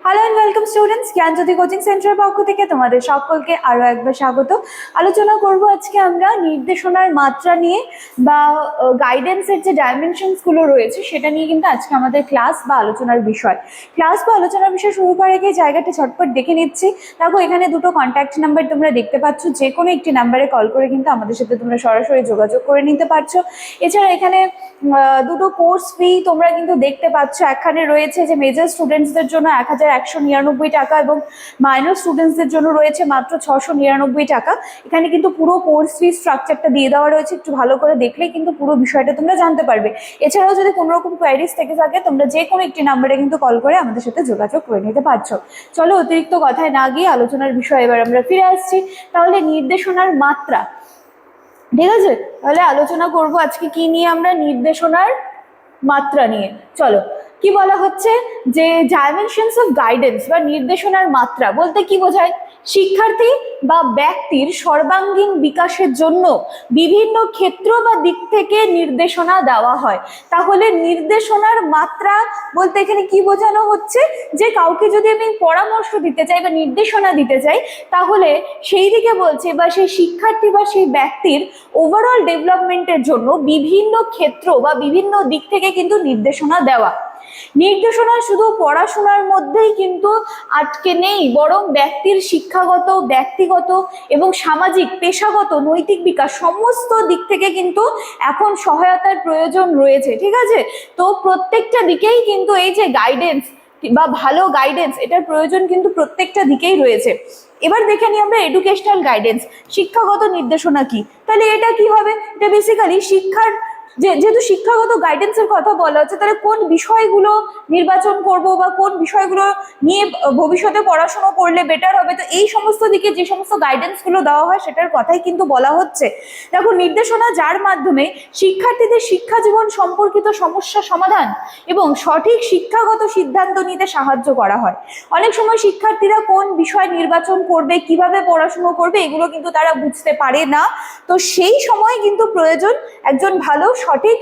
Hello and welcome students, Gyanjyoti coaching সেন্টারের পক্ষ থেকে তোমাদের সকলকে আরও একবার স্বাগত। আলোচনা করব আজকে আমরা নির্দেশনার মাত্রা নিয়ে বা গাইডেন্সের যে ডাইমেনশনসগুলো রয়েছে সেটা নিয়ে কিন্তু আজকে আমাদের ক্লাস বা আলোচনার বিষয়। ক্লাস বা আলোচনার বিষয় শুরু করার আগে জায়গাটা ঝটপট দেখে নিচ্ছি। দেখো এখানে দুটো কন্ট্যাক্ট নাম্বার তোমরা দেখতে পাচ্ছ, যে কোনো একটি নাম্বারে কল করে কিন্তু আমাদের সাথে তোমরা সরাসরি যোগাযোগ করে নিতে পারছো। এছাড়া এখানে দুটো কোর্স ফি তোমরা কিন্তু দেখতে পাচ্ছ। এখানে রয়েছে যে মেজর স্টুডেন্টসদের জন্য 1199 টাকা এবং মাইনর স্টুডেন্টসদের জন্য রয়েছে মাত্র 699 টাকা। এখানে কিন্তু পুরো কোর্স ফি স্ট্রাকচারটা দিয়ে দেওয়া রয়েছে, একটু ভালো করে দেখলেই কিন্তু পুরো বিষয়টা তোমরা জানতে পারবে। এছাড়াও যদি কোনো রকম কোয়ারিজ থেকে থাকে তোমরা যে কোনো একটি নাম্বারে কিন্তু কল করে আমাদের সাথে যোগাযোগ করে নিতে পারছো। চলো অতিরিক্ত কথায় না গিয়ে আলোচনার বিষয়ে এবার আমরা ফিরে আসছি। তাহলে নির্দেশনার মাত্রা, ঠিক আছে? তাহলে আলোচনা করব আজকে কি নিয়ে, আমরা নির্দেশনার মাত্রা নিয়ে। চলো, কি বলা হচ্ছে যে ডাইমেনশনস অফ গাইডেন্স বা নির্দেশনার মাত্রা বলতে কি বোঝায়? শিক্ষার্থী বা ব্যক্তির সর্বাঙ্গীন বিকাশের জন্য বিভিন্ন ক্ষেত্র বা দিক থেকে নির্দেশনা দেওয়া হয়। তাহলে নির্দেশনার মাত্রা বলতে এখানে কি বোঝানো হচ্ছে? যে কাউকে যদি আমি পরামর্শ দিতে চাই বা নির্দেশনা দিতে চাই, তাহলে সেই দিকে বলছে বা সেই শিক্ষার্থী বা সেই ব্যক্তির ওভারঅল ডেভেলপমেন্টের জন্য বিভিন্ন ক্ষেত্র বা বিভিন্ন দিক থেকে কিন্তু নির্দেশনা দেওয়া। নির্দেশনা শুধু পড়াশোনার মধ্যেই কিন্তু আটকে নেই, বরং ব্যক্তির শিক্ষাগত, ব্যক্তিগত এবং সামাজিক, পেশাগত, নৈতিক বিকাশ সমস্ত দিক থেকে কিন্তু এখন সহায়তার প্রয়োজন রয়েছে। ঠিক আছে? তো প্রত্যেকটা দিকেই কিন্তু এই যে গাইডেন্স বা ভালো গাইডেন্স, এটার প্রয়োজন কিন্তু প্রত্যেকটা দিকেই রয়েছে। এবার দেখে নিই আমরা এডুকেশনাল গাইডেন্স, শিক্ষাগত নির্দেশনা কি। তাহলে এটা কি হবে? এটা বেসিক্যালি শিক্ষার যেহেতু শিক্ষাগত গাইডেন্সের কথা বলা হচ্ছে, তাহলে কোন বিষয়গুলো নির্বাচন করব বা কোন বিষয়গুলো নিয়ে ভবিষ্যতে পড়াশোনা করলে বেটার হবে, তো এই সমস্ত দিকে যে সমস্ত গাইডেন্সগুলো দেওয়া হয় সেটার কথাই কিন্তু বলা হচ্ছে। দেখো, নির্দেশনা যার মাধ্যমে শিক্ষার্থীদের শিক্ষা জীবন সম্পর্কিত সমস্যা সমাধান এবং সঠিক শিক্ষাগত সিদ্ধান্ত নিতে সাহায্য করা হয়। অনেক সময় শিক্ষার্থীরা কোন বিষয় নির্বাচন করবে, কিভাবে পড়াশুনো করবে, এগুলো কিন্তু তারা বুঝতে পারে না। তো সেই সময় কিন্তু প্রয়োজন একজন ভালো সঠিক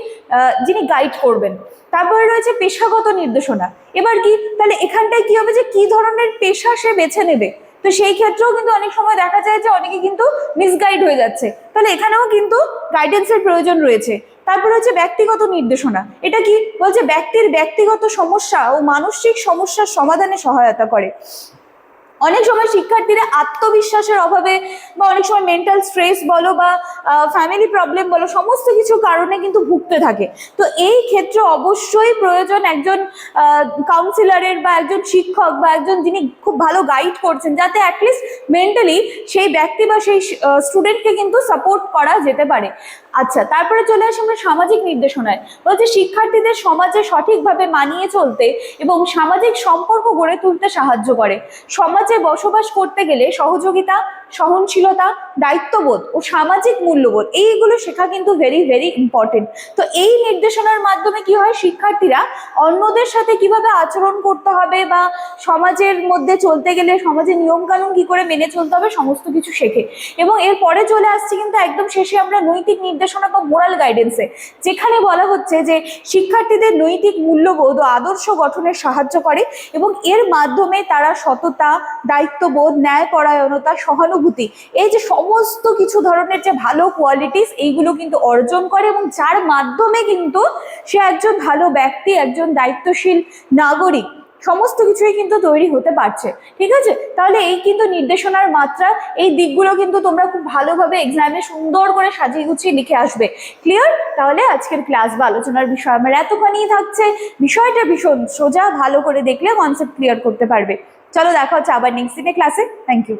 যিনি গাইড করবেন। তারপরে রয়েছে পেশাগত নির্দেশনা। এবার কি, তাহলে এখানটায় কি হবে যে কি ধরনের পেশা সে বেছে নেবে, তো সেই ক্ষেত্রেও কিন্তু অনেক সময় দেখা যায় যে অনেকে কিন্তু মিসগাইড হয়ে যাচ্ছে। তাহলে এখানেও কিন্তু গাইডেন্সের প্রয়োজন রয়েছে। তারপরে হচ্ছে ব্যক্তিগত নির্দেশনা। এটা কি বলছে? ব্যক্তির ব্যক্তিগত সমস্যা ও মানসিক সমস্যার সমাধানে সহায়তা করে। অনেক সময় শিক্ষার্থীরা আত্মবিশ্বাসের অভাবে বা অনেক সময় মেন্টাল স্ট্রেস বলো বা ফ্যামিলি প্রবলেম বলো, সমস্ত কিছু কারণে কিন্তু ভুগতে থাকে। তো এই ক্ষেত্রে অবশ্যই প্রয়োজন একজন কাউন্সিলরের বা একজন শিক্ষক বা একজন যিনি খুব ভালো গাইড করছেন, যাতে অ্যাটলিস্ট মেন্টালি সেই ব্যক্তি বা সেই স্টুডেন্টকে কিন্তু সাপোর্ট করা যেতে পারে। আচ্ছা, তারপরে চলে আসি আমরা সামাজিক নির্দেশনায়। বলছে শিক্ষার্থীদের সমাজে সঠিকভাবে মানিয়ে চলতে এবং সামাজিক সম্পর্ক গড়ে তুলতে সাহায্য করে। সমাজে বসবাস করতে গেলে সহযোগিতা, সহনশীলতা, দায়িত্ববোধ ও সামাজিক মূল্যবোধ, এইগুলো শেখা কিন্তু ভেরি ভেরি ইম্পর্টেন্ট। তো এই নির্দেশনার মাধ্যমে কি হয়, শিক্ষার্থীরা অন্যদের সাথে কিভাবে আচরণ করতে হবে বা সমাজের মধ্যে চলতে গেলে সমাজের নিয়মকানুন কি করে মেনে চলতে হবে, সমস্ত কিছু শেখে। এবং এরপরে চলে আসছে কিন্তু একদম শেষে আমরা নৈতিক নির্দেশনা বা মোরাল গাইডেন্সে, যেখানে বলা হচ্ছে যে শিক্ষার্থীদের নৈতিক মূল্যবোধ ও আদর্শ গঠনে সাহায্য করে এবং এর মাধ্যমে তারা সততা, দায়িত্ববোধ, ন্যায়পরায়ণতা, সহানুভূতি, এই যে সমস্ত কিছু ধরনের যে ভালো কোয়ালিটিস, এইগুলো কিন্তু অর্জন করে এবং যার মাধ্যমে কিন্তু সে একজন ভালো ব্যক্তি, একজন দায়িত্বশীল নাগরিক, সমস্ত কিছুই কিন্তু তৈরি হতে পারছে। ঠিক আছে? তাহলে এই কিন্তু নির্দেশনার মাত্রা, এই দিকগুলো কিন্তু তোমরা খুব ভালোভাবে এক্সামে সুন্দর করে সাজিয়ে গুছিয়ে লিখে আসবে। ক্লিয়ার? তাহলে আজকের ক্লাস বা আলোচনার বিষয় আমার এতখানিই থাকছে। বিষয়টা ভীষণ সোজা, ভালো করে দেখলে কনসেপ্ট ক্লিয়ার করতে পারবে। চলো দেখা হচ্ছে আবার নেক্সট দিনে ক্লাসে। Thank you.